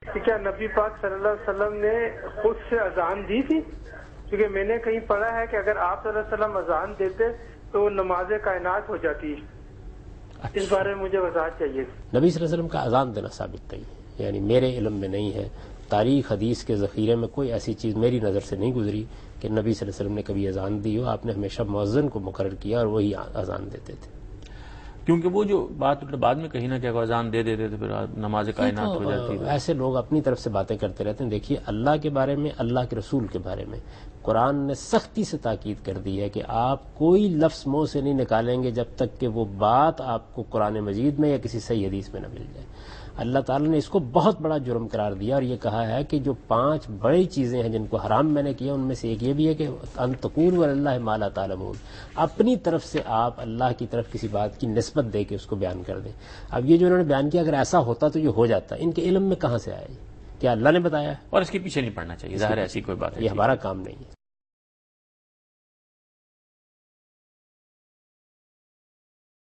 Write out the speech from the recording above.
کہ کیا نبی پاک صلی اللہ علیہ وسلم نے خود سے اذان دی تھی؟ کیونکہ میں نے کہیں پڑھا ہے کہ اگر آپ صلی اللہ علیہ وسلم اذان دیتے تو نماز کائنات ہو جاتی. اس بارے میں مجھے وضاحت چاہیے. نبی صلی اللہ علیہ وسلم کا اذان دینا ثابت نہیں ہے، یعنی میرے علم میں نہیں ہے. تاریخ حدیث کے ذخیرے میں کوئی ایسی چیز میری نظر سے نہیں گزری کہ نبی صلی اللہ علیہ وسلم نے کبھی اذان دی ہو. آپ نے ہمیشہ مؤذن کو مقرر کیا اور وہی اذان دیتے تھے. کیونکہ وہ جو بات بعد میں کہیں نہ کہ اذان دے دیتے تھے پھر نماز کائنات ہو جاتی ہے. ایسے لوگ اپنی طرف سے باتیں کرتے رہتے ہیں. دیکھیے اللہ کے بارے میں، اللہ کے رسول کے بارے میں قرآن نے سختی سے تاکید کر دی ہے کہ آپ کوئی لفظ منہ سے نہیں نکالیں گے جب تک کہ وہ بات آپ کو قرآن مجید میں یا کسی صحیح حدیث میں نہ مل جائے. اللہ تعالیٰ نے اس کو بہت بڑا جرم قرار دیا اور یہ کہا ہے کہ جو 5 بڑی چیزیں ہیں جن کو حرام میں نے کیا، ان میں سے ایک یہ بھی ہے کہ ان تقولوا علی اللہ ما لا تعلمون، اپنی طرف سے آپ اللہ کی طرف کسی بات کی نسبت دے کے اس کو بیان کر دیں. اب یہ جو انہوں نے بیان کیا اگر ایسا ہوتا تو یہ ہو جاتا. ان کے علم میں کہاں سے آیا؟ کیا اللہ نے بتایا؟ اور اس کے پیچھے نہیں پڑنا چاہیے، ظاہر ہے ایسی کوئی بات ہے، یہ ہمارا کام نہیں ہے.